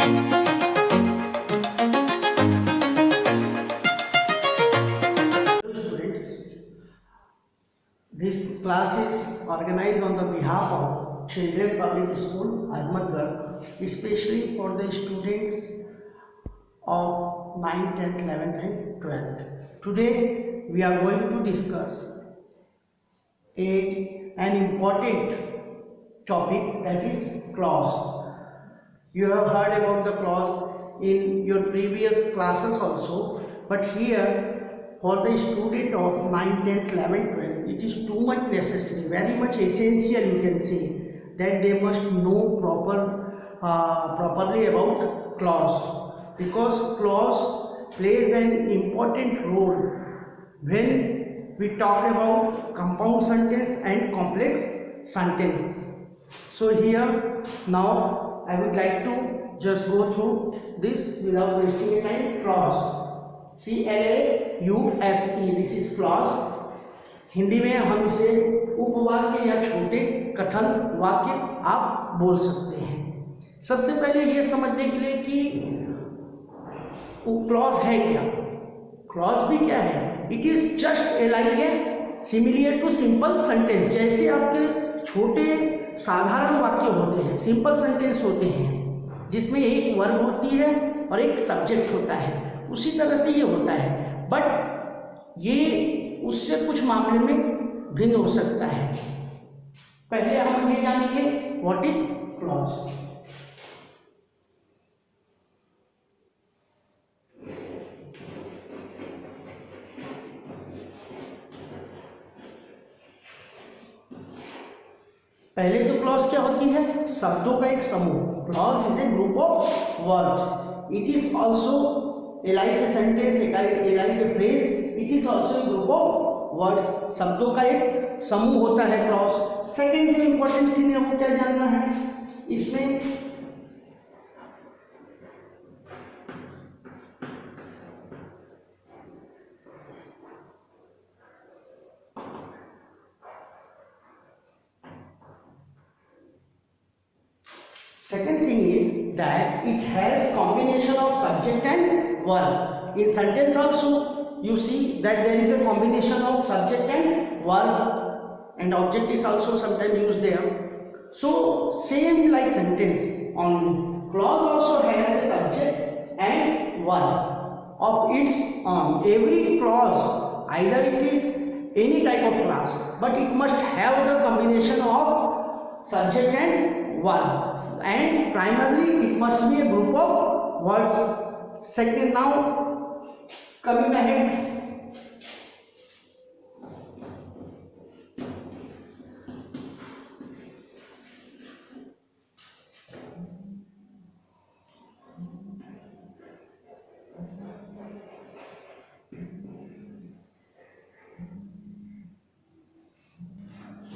This class is organized on the behalf of Children Public School, Ahmedgarh, especially for the students of 9th, 10th, 11th and 12th. Today we are going to discuss an important topic, that is clause. You have heard about the clause in your previous classes also, but here for the student of 9th, 10th, 11th, 12th, it is too much necessary, very much essential, you can say, that they must know properly about clause, because clause plays an important role when we talk about compound sentence and complex sentence. So here now I would like to just go through this without wasting time. Clause, CLAUSE, this is clause. Hindi में हम इसे उपवाक्य या छोटे कथन वाक्य आप बोल सकते हैं. सबसे पहले ये समझने के लिए कि क्लॉज है क्या. क्लॉज भी क्या है? It is just like a similar to simple sentence. जैसे आपके छोटे साधारण वाक्य होते हैं, सिंपल सेंटेंस होते हैं, जिसमें एक वर्ब होती है और एक सब्जेक्ट होता है, उसी तरह से ये होता है. बट ये उससे कुछ मामले में भिन्न हो सकता है. पहले हम ये जानेंगे व्हाट इज क्लॉज. पहले तो क्लॉज क्या होती है? शब्दों का एक समूह. Clause is a group of words. It is also like a sentence, like a phrase. It is also a group of words. शब्दों का एक समूह होता है क्लॉज. सेकेंड जो इम्पोर्टेंट थिंग है वो क्या जानना है इसमें? Second thing is that it has combination of subject and verb. In sentence also you see that there is a combination of subject and verb, and object is also sometimes used there. So same like sentence only, clause also has a subject and verb of its own. Every clause, either it is any type of clause, but it must have the combination of subject and verb, and primarily it must be a group of words. Second, now coming ahead,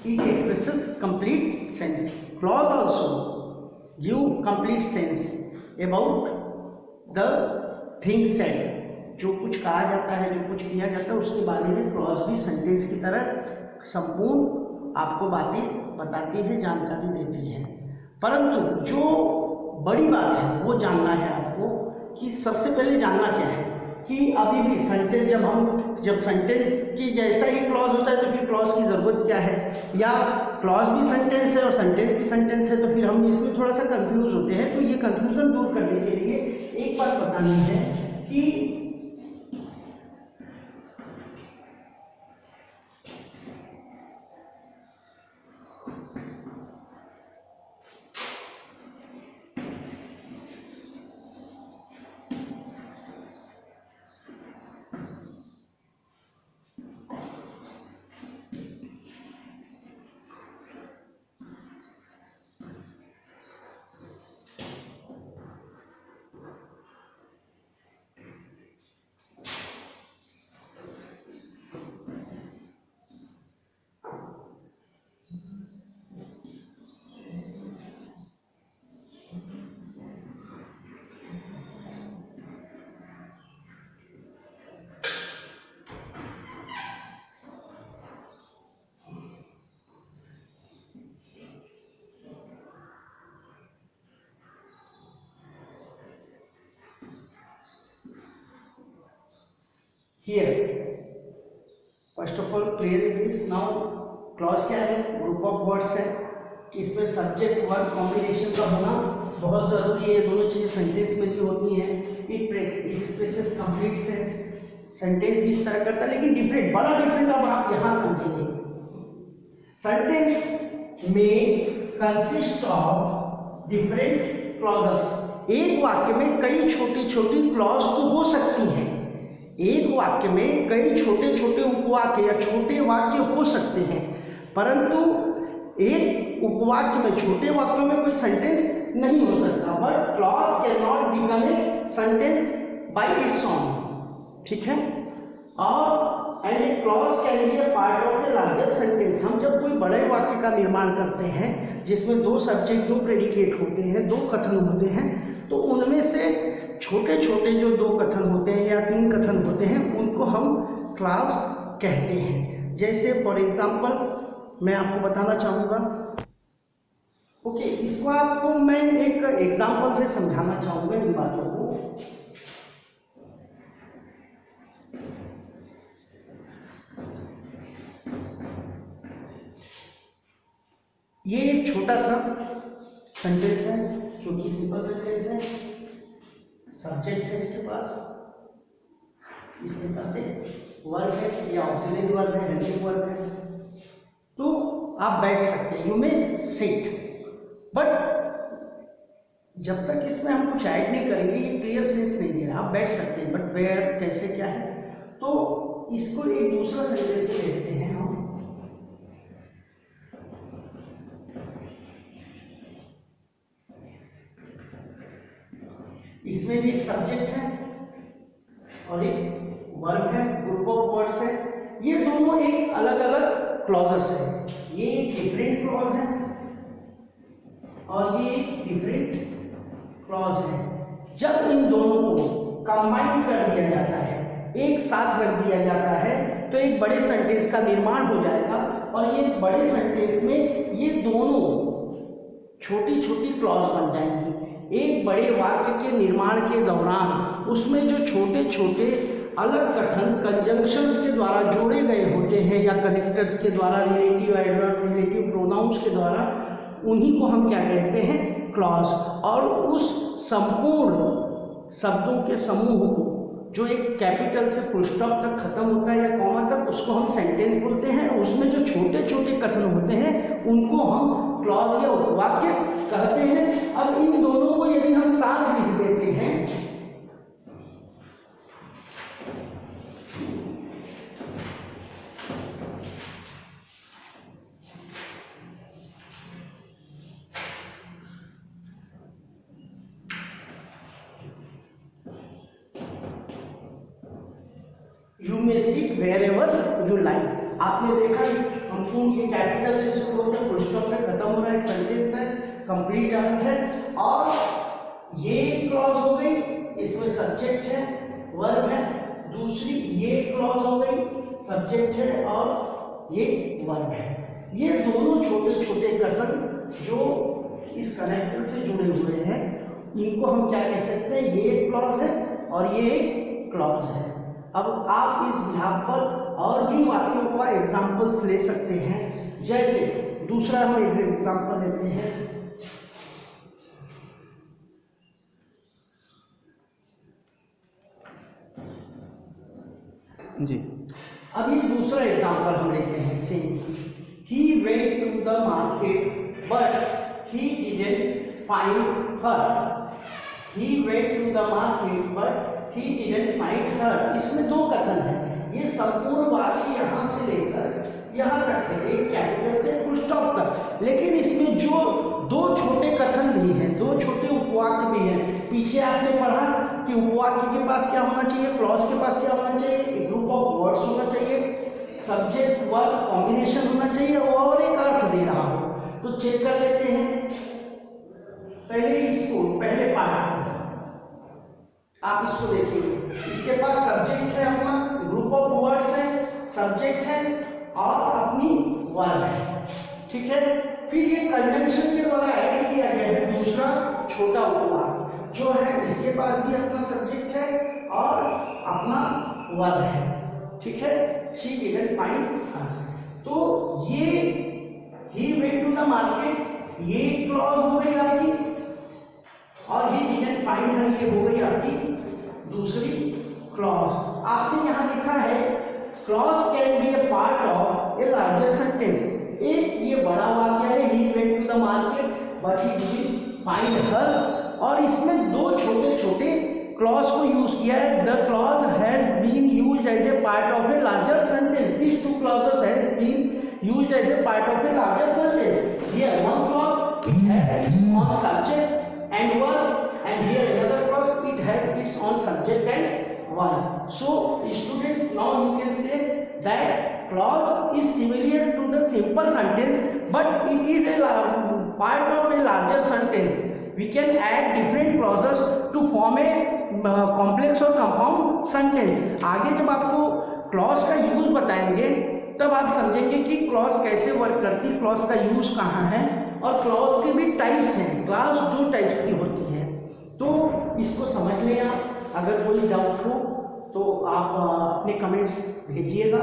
it expresses complete sense. Clause also give complete sense about the thing said. जो कुछ कहा जाता है, जो कुछ किया जाता है, उसके बारे में क्लॉज भी सेंटेंस की तरह संपूर्ण आपको बातें बताती है, जानकारी देती है. परंतु जो बड़ी बात है वो जानना है आपको कि सबसे पहले जानना क्या है कि अभी भी सेंटेंस जब सेंटेंस की जैसा ही क्लॉज होता है तो फिर क्लॉज की ज़रूरत क्या है, या क्लॉज भी सेंटेंस है और सेंटेंस भी सेंटेंस है, तो फिर हम इसमें थोड़ा सा कंफ्यूज होते हैं. तो ये कंफ्यूजन दूर करने के लिए एक बात बतानी है कि here first of all clear it is. Now clause क्या है, ग्रुप ऑफ वर्ड्स है, इसमें सब्जेक्ट वर्ब कॉम्बिनेशन का होना बहुत जरूरी है। ये दोनों चीजें सेंटेंस में भी होती हैं। It expresses complete sense, sentence भी इस तरह करता है लेकिन डिफरेंट, बड़ा डिफरेंट अब आप यहां समझेंगे। सेंटेंस में कंसिस्ट ऑफ डिफरेंट क्लॉजेस। एक वाक्य में कई छोटी छोटी क्लॉज तो हो सकती हैं, एक वाक्य में कई छोटे छोटे उपवाक्य या छोटे वाक्य हो सकते हैं, परंतु एक उपवाक्य में, छोटे वाक्यों में कोई सेंटेंस नहीं हो सकता। But clause can not become a sentence by its own, ठीक है। और and A clause can be a part of a larger sentence. हम जब कोई बड़े वाक्य का निर्माण करते हैं जिसमें दो सब्जेक्ट, दो प्रेडिकेट होते हैं, दो कथन होते हैं, तो उनमें से छोटे छोटे जो दो कथन होते हैं या तीन कथन होते हैं उनको हम क्लॉज कहते हैं। जैसे फॉर एग्जाम्पल मैं आपको बताना चाहूँगा, ओके, इसको आपको मैं एक एग्जाम्पल से समझाना चाहूँगा इन बातों को। ये एक छोटा सा सेंटेंस है, क्योंकि सिंपल सेंटेंस है, सब्जेक्ट है इसके पास एक वर्ब है या ऑक्सिलरी वर्ब है, हेल्पिंग वर्ब है, तो आप बैठ सकते हैं, यू मे सिट। बट जब तक इसमें हम कुछ ऐड नहीं करेंगे ये क्लियर सेंस नहीं दे रहा। आप बैठ सकते हैं, बट वेयर कैसे क्या है, तो इसको एक दूसरा सेंटेंस से देखते हैं हम। इसमें भी एक सब्जेक्ट है और एक वर्ब है, ग्रुप ऑफ वर्ड्स है। ये दोनों एक अलग अलग क्लॉजेस है। ये एक डिफरेंट क्लॉज है और ये एक डिफरेंट क्लॉज है। जब इन दोनों को कंबाइन कर दिया जाता है, एक साथ रख दिया जाता है, तो एक बड़े सेंटेंस का निर्माण हो जाएगा। और ये बड़े सेंटेंस में ये दोनों छोटी छोटी क्लॉज बन जाएंगी। एक बड़े वाक्य के निर्माण के दौरान उसमें जो छोटे छोटे अलग कथन कंजंक्शंस के द्वारा जोड़े गए होते हैं या कनेक्टर्स के द्वारा, रिलेटिव एडवर्ब, रिलेटिव प्रोनाउंस के द्वारा, उन्हीं को हम क्या कहते हैं, क्लॉज। और उस संपूर्ण शब्दों के समूह को जो एक कैपिटल से फुल स्टॉप तक खत्म होता है या कॉमा तक, उसको हम सेंटेंस बोलते हैं। उसमें जो छोटे छोटे कथन होते हैं उनको हम क्लॉज या उपवाक्य कहते हैं। अब इन दोनों को यदि हम साथ लिख देते हैं, you may sit wherever you like. आपने देखा इस संपूर्ण ये कैपिटल से शुरू होकर फुल स्टॉप पे खत्म हो रहा है, सेंटेंस है, कंप्लीट अर्थ है। और ये क्लॉज हो गई, इसमें सब्जेक्ट है, वर्ब है। दूसरी ये क्लॉज हो गई, सब्जेक्ट है और ये वर्ब है। ये दोनों छोटे छोटे कथन जो इस कनेक्टर से जुड़े हुए हैं, इनको हम क्या कह सकते हैं, ये एक क्लॉज है और ये एक क्लॉज है। अब आप इस बिहाफ पर और भी वाक्यों का एग्जाम्पल्स ले सकते हैं। जैसे दूसरा हम एक एग्जाम्पल लेते हैं, जी। अब ये दूसरा एग्जाम्पल हम लेते हैं, same. He went to the market but he didn't find her. He went to the market but he didn't find her. इसमें दो कथन है। ये संपूर्ण वाक्य यहाँ से लेकर यहाँ तक है, एक कैपिटल से फुल स्टॉप तक। लेकिन इसमें जो दो छोटे कथन भी हैं, दो छोटे उपवाक्य भी हैं। पीछे आपने पढ़ा कि उपवाक्य के पास क्या होना चाहिए, क्लॉज के पास क्या होना चाहिए, ग्रुप ऑफ वर्ड्स होना चाहिए, सब्जेक्ट वर्ब कॉम्बिनेशन होना चाहिए और एक अर्थ दे रहा हो। तो चेक कर लेते हैं पहले इसको, पहले पार्ट आप इसको देखिए। इसके पास सब्जेक्ट है अपना, ग्रुप ऑफ वर्ड्स है, सब्जेक्ट है और अपनी वर्ब है, ठीक है। फिर ये कंजंक्शन के द्वारा ऐड किया गया है दूसरा छोटा उपवाक्य। जो है इसके पास भी अपना सब्जेक्ट है और अपना वर्ब है, ठीक है। शी डिडंट फाइंड हर, तो ये he went to the market ये क्लॉज हो गई आपकी, और ही डिडंट फाइंड हर ये हो गई आपकी दूसरी क्लॉज। आपने यहाँ लिखा है clause can be a part of a larger sentence. एक ये बड़ा वाक्य है he went to the market but he didn't find her, और इसमें दो छोटे छोटे क्लॉज को यूज किया है। The clause has been used as a part of a larger sentence, this two clauses has been used as a part of a larger sentence. Here one clause it has its own subject and verb, and here another clause it has its own subject and verb. So students, now you can say that clause is similar to the simple sentence, but it is a part of a larger sentence. We can add different clauses to form a complex or compound sentence. आगे जब आपको clause का use बताएंगे तब आप समझेंगे कि clause कैसे वर्क करती है, क्लॉज का यूज कहाँ है, और क्लॉज के भी टाइप्स हैं। क्लॉज दो टाइप्स की होती है, तो इसको समझ लें आप। अगर कोई डाउट हो तो आप अपने कमेंट्स भेजिएगा।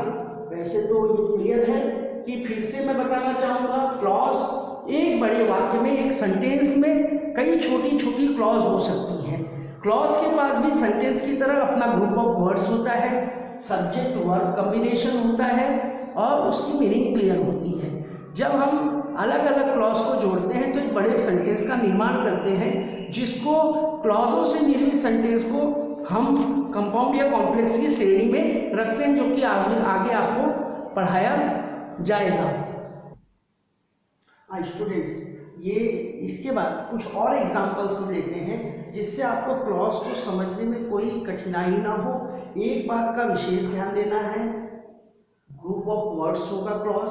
वैसे तो ये क्लियर है कि फिर से मैं बताना चाहूँगा, क्लॉज एक बड़े वाक्य में, एक सेंटेंस में कई छोटी छोटी क्लॉज हो सकती हैं। क्लॉज के पास भी सेंटेंस की तरह अपना ग्रुप ऑफ वर्ड्स होता है, सब्जेक्ट वर्ब कॉम्बिनेशन होता है, और उसकी मीनिंग क्लियर होती है। जब हम अलग अलग क्लॉज को जोड़ते हैं तो एक बड़े सेंटेंस का निर्माण करते हैं, जिसको क्लॉजों से निर्मित सेंटेंस को हम कंपाउंड या कॉम्प्लेक्स की श्रेणी में रखते हैं, जो कि आगे आपको पढ़ाया जाएगा। स्टूडेंट्स, ये इसके बाद कुछ और एग्जांपल्स हम लेते हैं जिससे आपको क्लॉज को समझने में कोई कठिनाई ना हो। एक बात का विशेष ध्यान देना है, ग्रुप ऑफ वर्ड्स होगा क्लॉज,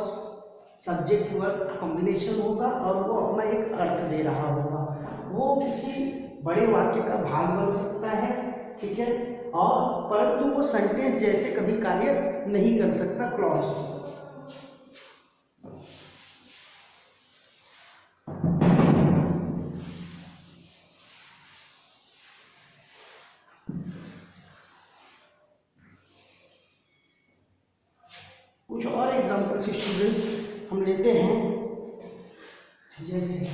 सब्जेक्ट वर्ब कॉम्बिनेशन होगा, और वो अपना एक अर्थ दे रहा होगा। वो किसी बड़े वाक्य का भाग बन सकता है, ठीक है, और परंतु वो सेंटेंस जैसे कभी कार्य नहीं कर सकता क्लॉज। कुछ और एग्जाम्पल्स स्टूडेंट्स हम लेते हैं, जैसे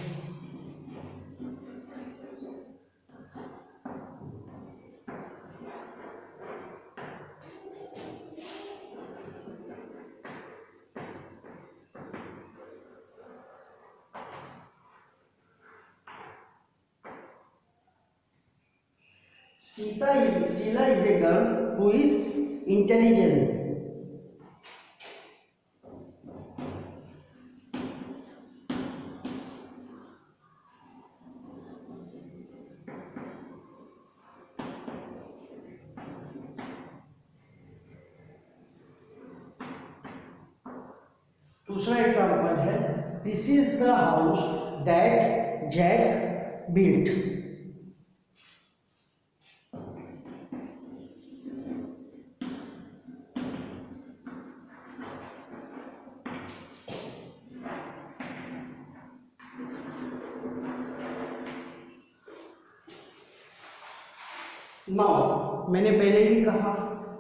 Sheila is a girl who is intelligent. दूसरा एग्जाम्पल है, this is the house that Jack built. Now मैंने पहले ही कहा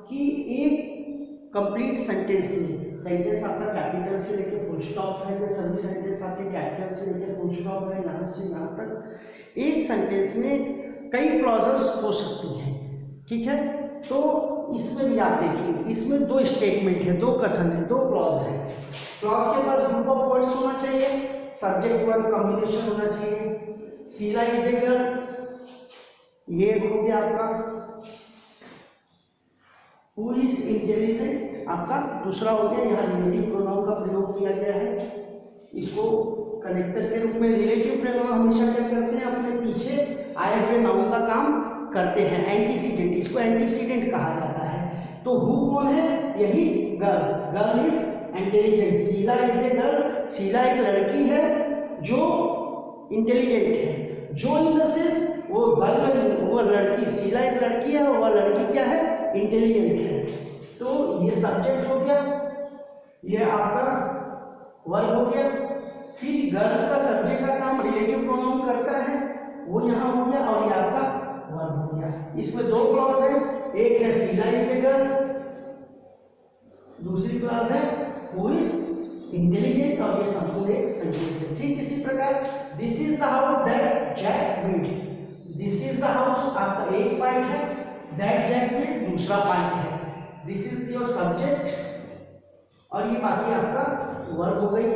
कि एक कंप्लीट सेंटेंस में, सेंटेंस आपका कैपिटल से लेकर फुल स्टॉप है, सभी सेंटेंस आपके कैपिटल से लेकर फुल स्टॉप है, यहाँ से यहाँ तक। एक सेंटेंस में कई क्लॉजेस हो सकती हैं, ठीक है। तो इसमें भी आप देखिए, इसमें दो स्टेटमेंट है, दो कथन है, दो क्लॉज है। क्लॉज के पास ग्रुप ऑफ वर्ड्स होना चाहिए, सब्जेक्ट वर्ब कॉम्बिनेशन होना चाहिए। शीला इज ए गर्ल, ये हो गया आपका। हु इज इंटेलिजेंट आपका दूसरा हो गया। यहाँ रिलेटिव प्रोनाउन का प्रयोग किया गया है, इसको कनेक्टर के रूप में। रिलेटिव प्रोनाउन हमेशा क्या करते हैं, अपने पीछे आए हुए नाउन का काम करते हैं, एंटीसीडेंट, इसको एंटीसीडेंट कहा जाता है। तो हु कौन है, यही girl, girl is intelligent. Sheela is a girl, Sheela एक लड़की है जो इंटेलिजेंट है। जो इन द सेंस वो लड़की, शीला एक लड़की है, वह लड़की क्या है, इंटेलिजेंट है। तो ये सब्जेक्ट हो गया, ये आपका वर्ब हो गया। फिर गर्ल का सब्जेक्ट का काम रिलेटिव प्रोनाउन करता है, वो यहाँ हो गया, और ये आपका दूसरी क्लॉज है हु इज इंटेलिजेंट, और ये संपूर्ण एक सेंटेंस है। ठीक इसी प्रकार this is the house that Jack built, this is the house आपका एक पॉइंट है, दैट जैक बिल्ट दूसरा पॉइंट है, दिस इज योर सब्जेक्ट और ये बाकी आपका वर्ब हो गई।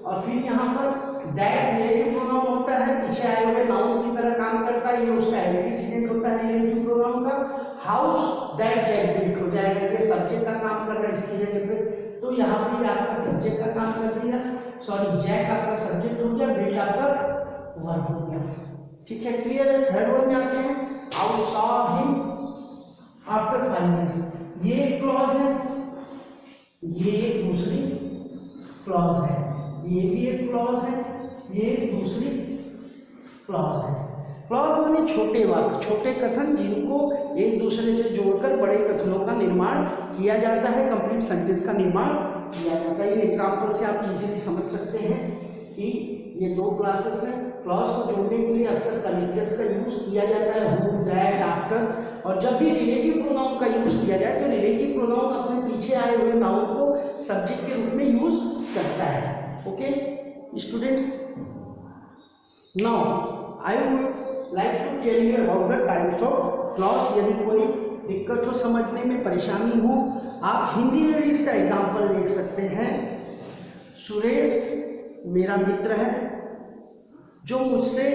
और फिर यहाँ पर दैट रिलेटिव प्रोनाउन होता है, पीछे आए हुए नाउन की तरह काम करता है, ये उसका एंटीसीडेंट होता है रिलेटिव प्रोनाउन का। हाउस दैट जैक बिल्ट हो जाएगा, ये सब्जेक्ट का काम कर रहा है इसकी जगह पे, तो यहाँ पे आपका सब्जेक्ट का काम कर दिया, सॉरी जैक आपका सब्जेक्ट हो गया, बिल्ट आपका वर्ब हो गया। ठीक है, क्लियर है। थर्ड वर्ड में आते हैं, I saw him after 5 minutes, ये एक क्लॉज है, ये एक दूसरी क्लॉज है, ये भी एक क्लॉज है, ये एक दूसरी क्लॉज है। क्लॉज माने छोटे वाक्य, छोटे कथन जिनको एक दूसरे से जोड़कर बड़े कथनों का निर्माण किया जाता है, कंप्लीट सेंटेंस का निर्माण किया जाता है। इन एग्जाम्पल से आप इजीली समझ सकते हैं कि ये दो क्लासेस हैं। क्लॉज को जोड़ने के लिए अक्सर कनेक्टर्स का यूज किया जाता है, हु, दैट, आफ्टर, और जब भी रिलेटिव प्रोनाउन का यूज किया जाए तो रिलेटिव प्रोनाउन अपने पीछे आए हुए नाउन को सब्जेक्ट के रूप में यूज करता है। Okay students, now I would like to tell you about the types of clause. यदि कोई दिक्कत हो, समझने में परेशानी हो, आप हिंदी में भी इसका एग्जाम्पल देख सकते हैं। सुरेश मेरा मित्र है जो मुझसे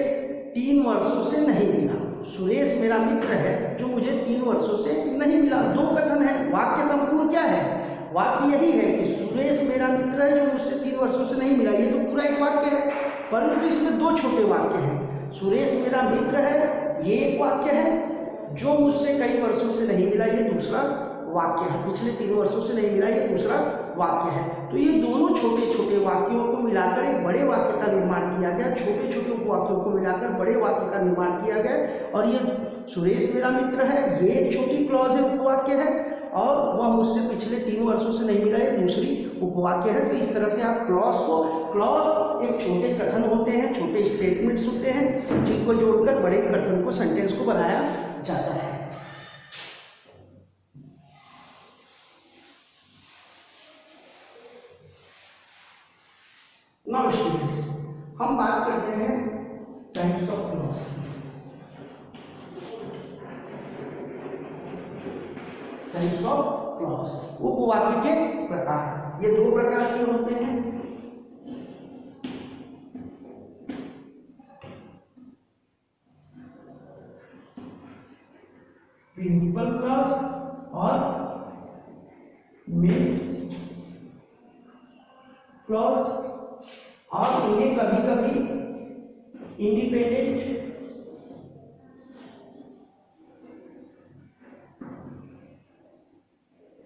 3 वर्षों से नहीं मिला। सुरेश मेरा मित्र है जो मुझे 3 वर्षों से नहीं मिला। दो कथन है, वाक्य संपूर्ण क्या है? वाक्य यही है कि सुरेश मेरा मित्र है जो मुझसे 3 वर्षों से नहीं मिला, ये तो पूरा एक वाक्य है, परंतु इसमें दो छोटे वाक्य हैं। सुरेश मेरा मित्र है ये एक वाक्य है, जो मुझसे कई वर्षों से नहीं मिला ये दूसरा वाक्य है, पिछले 3 वर्षों से नहीं मिला ये दूसरा वाक्य है। तो ये दोनों छोटे छोटे वाक्यों को मिलाकर एक बड़े वाक्य का निर्माण किया गया, छोटे छोटे उपवाक्यों को मिलाकर बड़े वाक्य का निर्माण किया गया। और ये सुरेश मेरा मित्र है ये एक छोटी क्लॉज है, उपवाक्य है, और वह मुझसे पिछले 3 वर्षों से नहीं मिला ये दूसरी उपवाक्य है। तो इस तरह से आप क्लॉज एक छोटे कथन होते हैं, छोटे स्टेटमेंट्स होते हैं जिनको जोड़कर बड़े कथन को, सेंटेंस को बनाया जाता है। नाउ स्टूडेंट्स, हम बात करते हैं types of clause. Types of clause, उपवाक्य के प्रकार। ये 2 प्रकार के होते हैं, प्रिंसिपल क्लॉज और मेन क्लॉज, और इन्हें कभी कभी इंडिपेंडेंट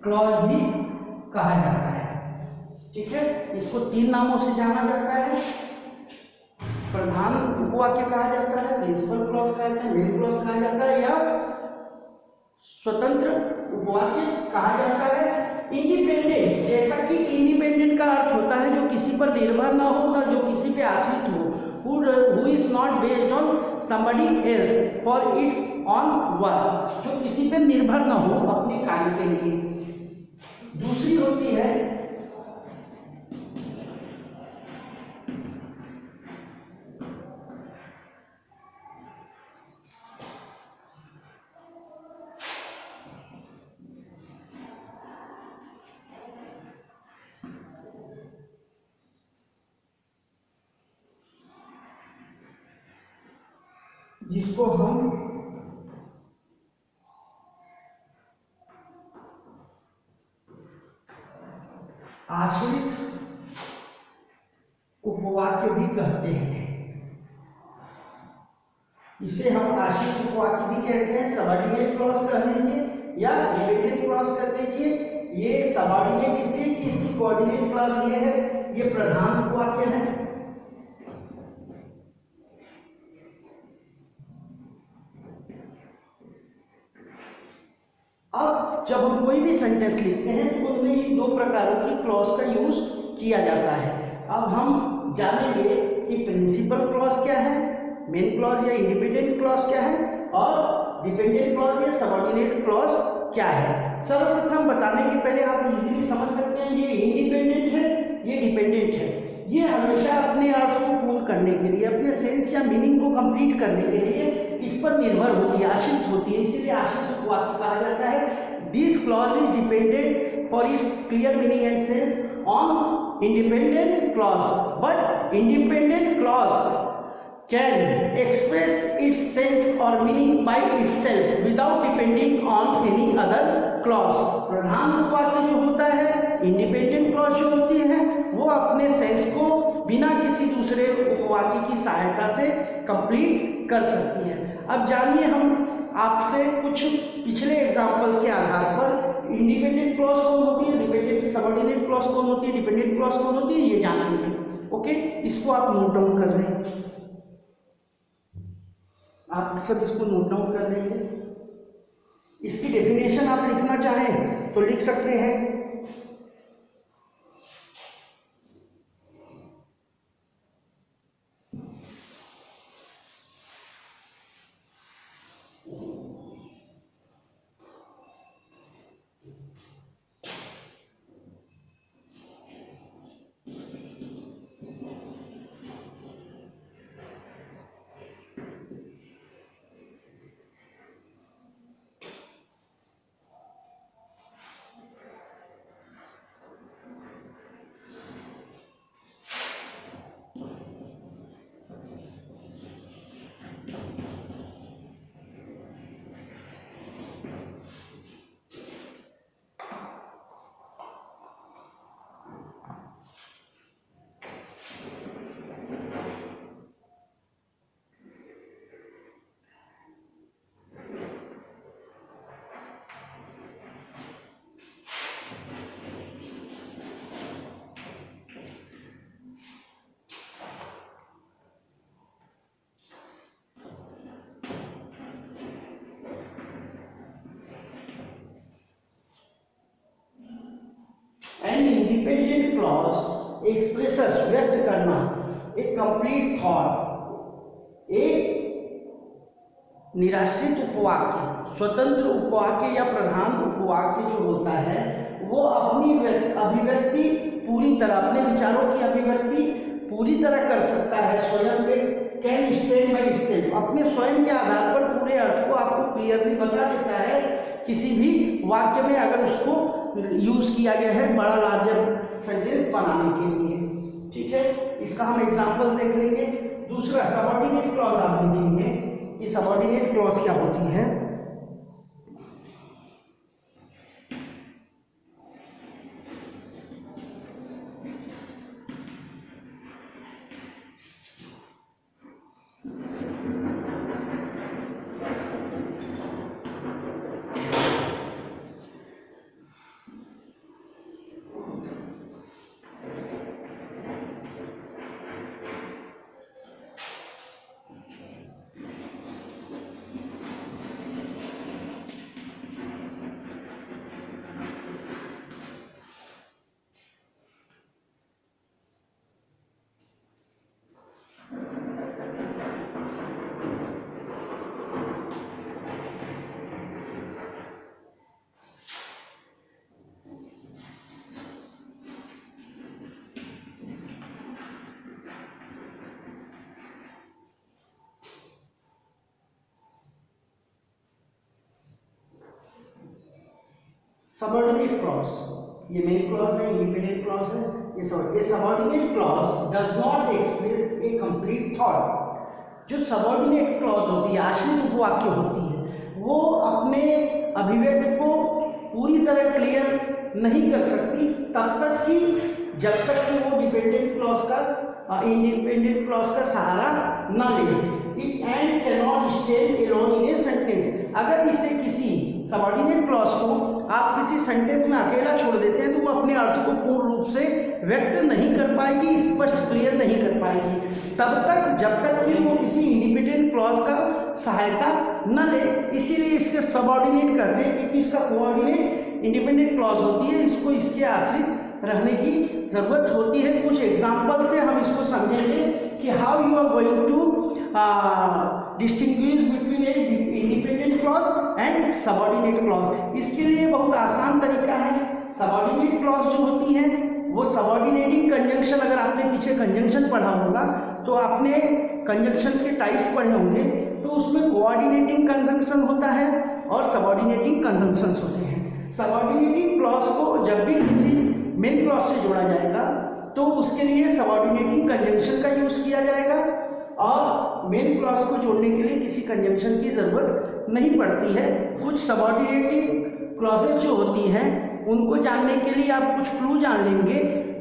क्लॉज भी कहा जाता है। ठीक है, इसको 3 नामों से जाना जाता है। प्रधान उपवाक्य कहा जाता है, प्रिंसिपल क्लॉज कहा जाता है, मेन क्लॉज कहा जाता है, या स्वतंत्र उपवाक्य कहा जाता है। इंडिपेंडेंट, जैसा कि इंडिपेंडेंट का अर्थ होता है जो किसी पर निर्भर ना हो, जो किसी पे आश्रित हो, who is not based on somebody else for its own work, जो किसी पे निर्भर ना हो अपने कार्य के लिए। दूसरी होती है जिसको हम आश्रित उपवाक्य भी कहते हैं। इसे हम आश्रित उपवाक्य भी कहते हैं, सबऑर्डिनेट क्लॉज कह लीजिए या डिपेंडेंट क्लॉज कर लीजिए। ये सबऑर्डिनेट इसलिए कि इसकी कोऑर्डिनेट क्लॉज ये है, ये प्रधान उपवाक्य है। अब जब हम कोई भी सेंटेंस लिखते हैं तो उनमें इन 2 प्रकारों की क्लॉज का यूज किया जाता है। अब हम जानेंगे कि प्रिंसिपल क्लॉज क्या है, मेन क्लॉज या इंडिपेंडेंट क्लॉज क्या है, और डिपेंडेंट क्लॉज या सबऑर्डिनेट क्लॉज क्या है। सर्वप्रथम बताने के पहले आप इजीली समझ सकते हैं, ये इंडिपेंडेंट है, ये डिपेंडेंट है। ये हमेशा अपने अर्थ को पूर्ण करने के लिए, अपने सेंस या मीनिंग को कंप्लीट करने के लिए इस पर निर्भर होती है, आश्रित होती है, इसीलिए आश्रित वाक्य कहा जाता है। This clause is dependent for its clear meaning and sense on independent clause, but independent clause can express its sense or meaning by itself without depending on any other clause। प्रधान उपवाक्य जो होता है, इंडिपेंडेंट क्लॉज जो होती है, वो अपने sense को बिना किसी दूसरे उपवाक्य की सहायता से कंप्लीट कर सकती है। अब जानिए हम आपसे कुछ पिछले एग्जांपल्स के आधार पर इंडिपेंडेंट क्लॉज कौन होती है, डिपेंडेंट सबऑर्डिनेट क्लॉज कौन होती है, डिपेंडेंट क्लॉज कौन होती है, ये जानेंगे। ओके, इसको आप नोट डाउन कर रहे हैं, आप सब इसको नोट डाउन कर लेंगे। इसकी डेफिनेशन आप लिखना चाहें तो लिख सकते हैं। एंड इंडिपेंडेंट क्लॉज एक्सप्रेसेस व्यक्त करना एक कंप्लीट थॉट, एक निराश्रित उपवाक्य, स्वतंत्र उपवाक्य या प्रधान उपवाक्य जो होता है वो अपनी अभिव्यक्ति पूरी तरह, अपने विचारों की अभिव्यक्ति पूरी तरह कर सकता है स्वयं में। कैन स्टैंड बाय इटसेल्फ, अपने स्वयं के आधार पर पूरे अर्थ को आपको क्लियरली बता देता है किसी भी वाक्य में, अगर उसको यूज किया गया है बड़ा लार्जर सेंटेंस बनाने के लिए। ठीक है, इसका हम एग्जांपल देख लेंगे। दूसरा सबऑर्डिनेट क्लॉज आप देखेंगे कि सबऑर्डिनेट क्लॉज क्या होती है। सबऑर्डिनेट क्लॉज, ये मेन क्लॉज है, इंडिपेंडेंट क्लॉज है। ये subordinate clause does not express A complete thought. जो सबऑर्डिनेट क्लॉज होती है, आश्रित उपवाक्य होती है, वो अपने अभिव्यक्ति को पूरी तरह क्लियर नहीं कर सकती जब तक कि वो डिपेंडेंट क्लॉज का, इंडिपेंडेंट क्लॉज का सहारा न ले। It and can not stand alone in a sentence. अगर इसे किसी सबऑर्डिनेट क्लॉज को आप किसी सेंटेंस में अकेला छोड़ देते हैं तो वो अपने अर्थ को पूर्ण रूप से व्यक्त नहीं कर पाएगी, स्पष्ट क्लियर नहीं कर पाएगी तब तक जब तक कि वो किसी इंडिपेंडेंट क्लॉज का सहायता न ले। इसीलिए इसके सबऑर्डिनेट करते हैं क्योंकि इसका कोऑर्डिनेट इंडिपेंडेंट क्लॉज होती है, इसको इसके आश्रित रहने की जरूरत होती है। कुछ एग्जाम्पल से हम इसको समझेंगे कि how you are going to distinguish between a independent clause and and subordinate clause. इसके लिए बहुत आसान तरीका है। सबऑर्डिनेट क्लॉज जो होती है वो सबऑर्डिनेटिंग कंजंक्शन, अगर आपने पीछे कंजंक्शन पढ़ा होगा तो आपने कंजंक्शंस के टाइप पढ़े होंगे, तो उसमें कोऑर्डिनेटिंग कंजंक्शन होता है और सबऑर्डिनेटिंग कंजंक्शंस होते हैं। सबऑर्डिनेटिंग क्लॉज को जब भी किसी मेन क्लॉज से जोड़ा जाएगा तो उसके लिए सबऑर्डिनेटिंग कंजंक्शन का यूज किया जाएगा और मेन क्लॉज को जोड़ने के लिए किसी कंजंक्शन की जरूरत नहीं पड़ती है। कुछ सबऑर्डिनेटिंग क्लॉजेज जो होती हैं उनको जानने के लिए आप कुछ क्लू जान लेंगे,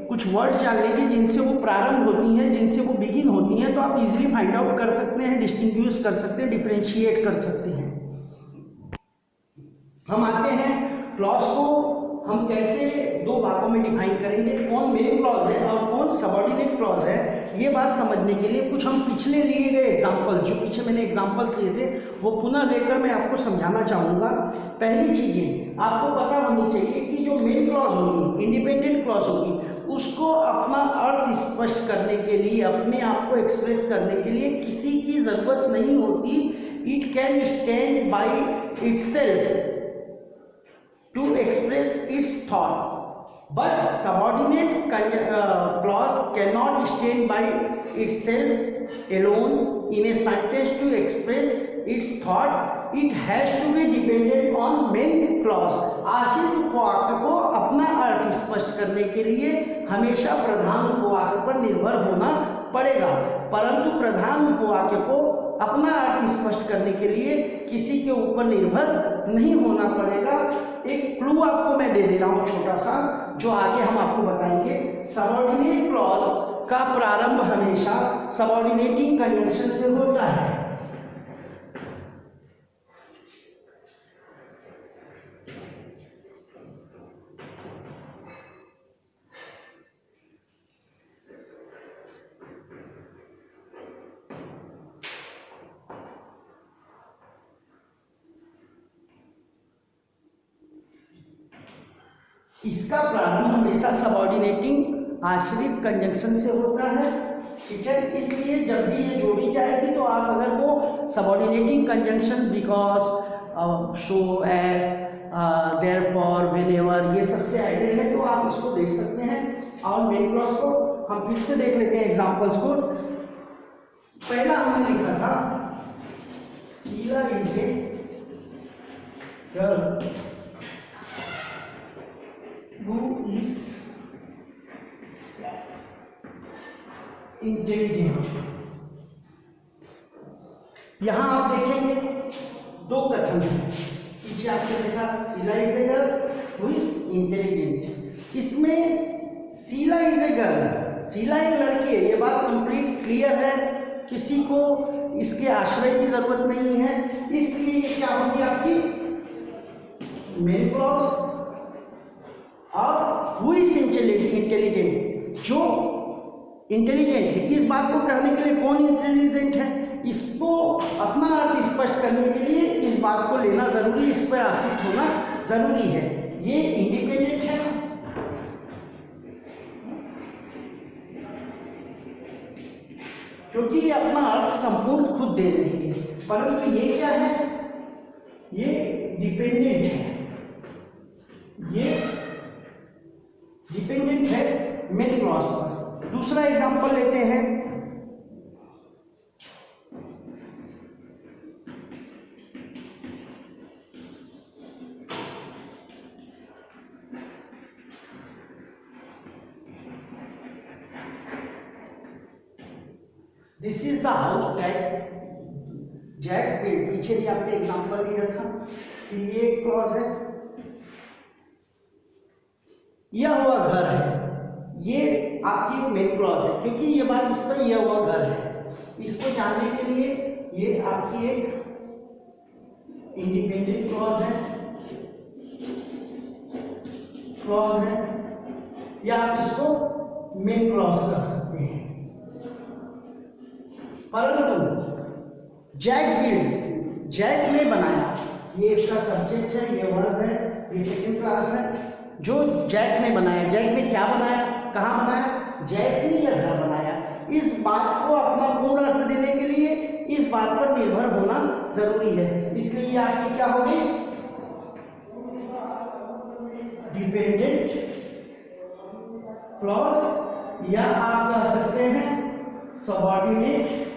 कुछ वर्ड्स जान लेंगे जिनसे वो प्रारंभ होती हैं, जिनसे वो बिगिन होती हैं, तो आप इजीली फाइंड आउट कर सकते हैं, डिस्टिंग्विश कर सकते हैं, डिफरेंशिएट कर सकते हैं। हम आते हैं क्लॉज को हम कैसे दो भागों में डिफाइन करेंगे, कौन मेन क्लॉज है और कौन सबऑर्डिनेट क्लॉज है। ये बात समझने के लिए कुछ हम पिछले लिए गए एग्जाम्पल्स, जो पीछे मैंने एग्जाम्पल्स लिए थे वो पुनः लेकर मैं आपको समझाना चाहूँगा। पहली चीज़ें आपको पता होनी चाहिए कि जो मेन क्लॉज होगी, इंडिपेंडेंट क्लॉज होगी, उसको अपना अर्थ स्पष्ट करने के लिए, अपने आप को एक्सप्रेस करने के लिए किसी की ज़रूरत नहीं होती। It can stand by itself to express its thought, but subordinate clause cannot stand by itself alone in a sentence to express its thought. It has to be dependent on main clause. आश्रित वाक्य को अपना अर्थ स्पष्ट करने के लिए हमेशा प्रधान उपवाक्य पर निर्भर होना पड़ेगा, परंतु प्रधान उपवाक्य को अपना अर्थ स्पष्ट करने के लिए किसी के ऊपर निर्भर नहीं होना पड़ेगा। एक क्लू आपको मैं दे दे रहा हूं छोटा सा, जो आगे हम आपको बताएंगे। सबऑर्डिनेट क्लॉज का प्रारंभ हमेशा सबऑर्डिनेटिंग कंजंक्शन से होता है। इसका प्रारंभ हमेशा सबऑर्डिनेटिंग आश्रित कंजंक्शन से होता है, ठीक है। इसलिए जब भी ये जोड़ी जाएगी तो आप अगर वो subordinating conjunction because, so, as, therefore, whenever, ये सबसे एडेड है तो आप इसको देख सकते हैं। और मेन क्लॉज को हम फिर से देख लेते हैं एग्जांपल्स को। पहला हमने लिखा था Sheela is a girl who is intelligent। यहां आप देखेंगे दो कथन हैं। पीछे आपने देखा Sheela is a girl who is intelligent. इसमें Sheela is a girl, Sheela एक लड़की है, ये बात कंप्लीट क्लियर है, किसी को इसके आश्रय की जरूरत नहीं है। इसलिए ये क्या होगी आपकी मेन क्लॉज। और हु इज इंटेलिजेंट, जो इंटेलिजेंट है, इस बात को कहने के लिए कौन इंटेलिजेंट है, इसको अपना अर्थ स्पष्ट करने के लिए इस बात को लेना जरूरी, इस पर आश्रित होना जरूरी है। ये इंडिपेंडेंट है, क्योंकि ये अपना अर्थ संपूर्ण खुद दे रही है, परंतु ये क्या है, ये डिपेंडेंट है, ये डिपेंडेंट है मेन क्लॉज पर। दूसरा एग्जांपल लेते हैं। This is the house that Jack build. पीछे भी आपने एग्जांपल दिया था कि ये एक क्लॉज है, यह हुआ घर है, ये आपकी मेन क्लॉज है, क्योंकि ये बात इस पर यह हुआ घर है। इसको जानने के लिए ये आपकी एक इंडिपेंडेंट क्लॉज है, या आप इसको मेन क्लॉज कर सकते हैं। परंतु जैक बिल्ड, जैक ने बनाया, ये इसका सब्जेक्ट है, ये वर्ब है, ये सेकंड क्लास है। जो जैक ने बनाया, जैक ने क्या बनाया, कहाँ बनाया, जैक ने यह घर बनाया। इस बात को अपना पूर्ण अर्थ देने के लिए इस बात पर निर्भर होना जरूरी है। इसलिए आपकी क्या होगी डिपेंडेंट क्लॉज या आप कह सकते हैं सबऑर्डिनेट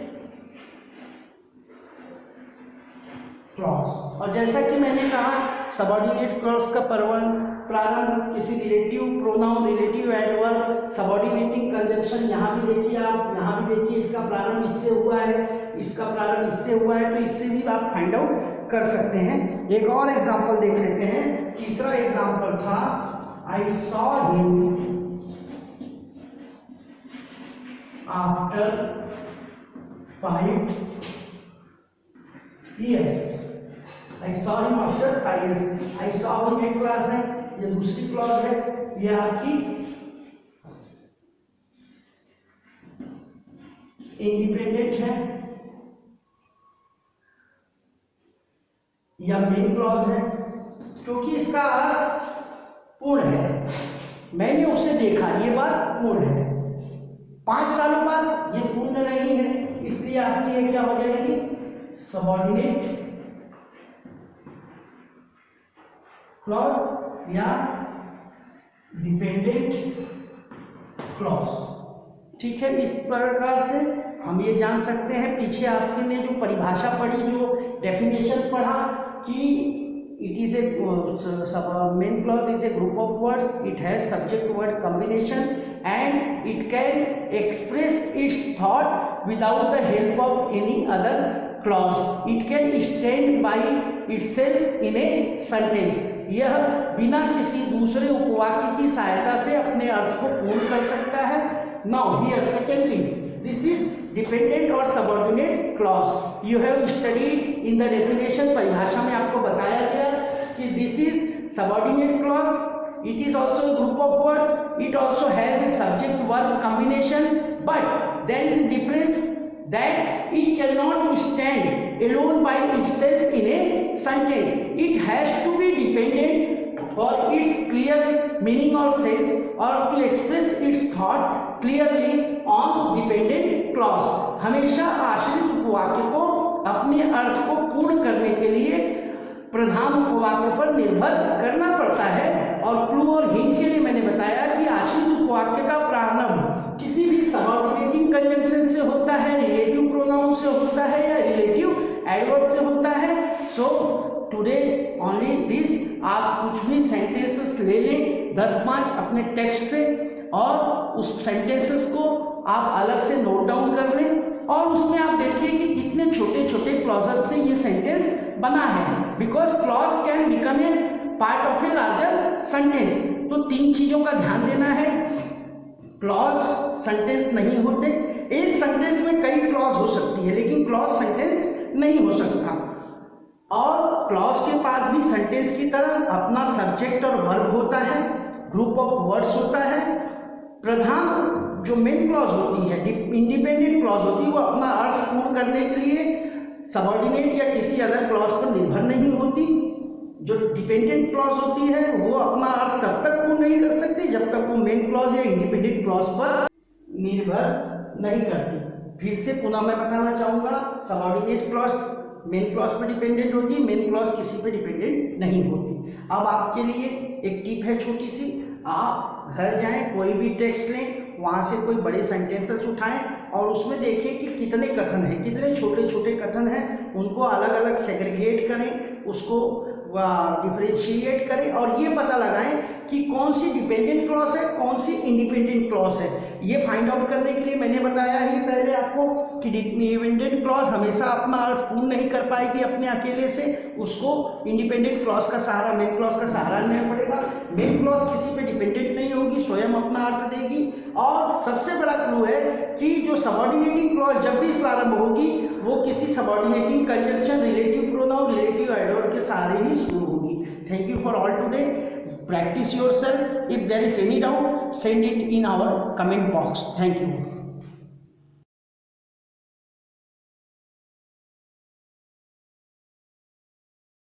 क्लॉज। और जैसा कि मैंने कहा सबऑर्डिनेट क्लॉज का प्रारंभ किसी relative pronoun, relative adverb, subordinating conjunction, यहाँ भी देखिए आप, यहाँ भी देखिए इसका प्रारंभ इससे हुआ है, इसका प्रारंभ इससे हुआ है, तो इससे भी आप फाइंड आउट कर सकते हैं। एक और एग्जांपल देख लेते हैं। तीसरा एग्जांपल था I saw him after 5 years। I saw him after 5 years। I saw him एक क्लॉज है, ये दूसरी क्लॉज है, ये आपकी इंडिपेंडेंट है या मेन क्लॉज है, क्योंकि इसका अर्थ पूर्ण है। मैंने उसे देखा, ये बात पूर्ण है। 5 सालों बाद ये पूर्ण नहीं है, इसलिए आपकी ये क्या हो जाएगी, सबऑर्डिनेट क्लॉज या डिपेंडेंट क्लॉज। ठीक है, इस प्रकार से हम ये जान सकते हैं। पीछे आपने ने जो परिभाषा पढ़ी, जो डेफिनेशन पढ़ा कि it is a main clause is a group of words, it has subject word combination and it can express it's thought without the help of any other clause. It can stand by itself in a sentence. यह बिना किसी दूसरे उपवाक्य की सहायता से अपने अर्थ को पूर्ण कर सकता है। Now here secondly, this is dependent और subordinate clause. You have studied in the definition, परिभाषा में आपको बताया गया कि this is subordinate clause, it is also group of words, it also has a subject verb combination, but there is a difference that it cannot stand alone by itself in a sentence. It has to be dependent for its clear meaning or sense or to express its thought clearly on dependent clause. हमेशा आश्रित उपवाक्य को अपने अर्थ को पूर्ण करने के लिए प्रधान उपवाक्य पर निर्भर करना पड़ता है। और क्लू और हिंट के लिए मैंने बताया कि आश्रित उपवाक्य का प्रारंभ किसी भी सबऑर्डिनेटिंग कंजंक्शन से होता है, रिलेटिव प्रोनाउन से होता है या रिलेटिव एडवर्ब से होता है। सो टुडे ओनली दिस, आप कुछ भी सेंटेंसेस ले लें 10-5 अपने टेक्स्ट से और उस सेंटेंसेस को आप अलग से नोट डाउन कर लें और उसमें आप देखिए कि कितने छोटे छोटे क्लॉजेस से ये सेंटेंस बना है। Because clause can become a part of a larger sentence. तो 3 चीजों का ध्यान देना है। क्लॉज सेंटेंस नहीं होते, एक सेंटेंस में कई क्लॉज हो सकती है लेकिन क्लॉज सेंटेंस नहीं हो सकता। और क्लॉज के पास भी सेंटेंस की तरह अपना सब्जेक्ट और वर्ब होता है, ग्रुप ऑफ वर्ड्स होता है। प्रधान जो मेन क्लॉज होती है, इंडिपेंडेंट क्लॉज होती है, वो अपना अर्थ पूर्ण करने के लिए सबऑर्डिनेट या किसी अदर क्लॉज पर निर्भर नहीं होती। जो डिपेंडेंट क्लॉज होती है वो अपना अर्थ तब तक पूर्ण नहीं कर सकती जब तक वो मेन क्लॉज या इंडिपेंडेंट क्लॉज पर निर्भर नहीं करती। फिर से पुनः मैं बताना चाहूंगा, सबऑर्डिनेट क्लॉज मेन क्लॉज पर डिपेंडेंट होती है, मेन क्लॉज किसी पे डिपेंडेंट नहीं होती। अब आपके लिए एक टिप है छोटी सी, आप घर जाएं, कोई भी टेक्स्ट लें, वहाँ से कोई बड़े सेंटेंसेस उठाएं और उसमें देखें कि कितने कथन हैं, कितने छोटे छोटे कथन हैं, उनको अलग अलग सेग्रीगेट करें, उसको डिफरेंशिएट करें और ये पता लगाएं कि कौन सी डिपेंडेंट क्लॉज है, कौन सी इंडिपेंडेंट क्लॉज है। ये फाइंड आउट करने के लिए मैंने बताया ही पहले आपको कि डिपेंडेंट क्लॉज हमेशा अपना अर्थ पूर्ण नहीं कर पाएगी अपने अकेले से, उसको इंडिपेंडेंट क्लॉज का सहारा, मेन क्लॉज का सहारा लेना पड़ेगा। मेन क्लॉज किसी पे डिपेंडेंट नहीं होगी, स्वयं अपना अर्थ देगी। और सबसे बड़ा क्लू है कि जो सबऑर्डिनेटिंग क्लॉज जब भी प्रारंभ होगी वो किसी subordinating conjunction, relative pronoun, relative adverb के सहारे ही शुरू होगी। Thank you for all today. Practice yourself. If there is any doubt, send it in our comment box. Thank you.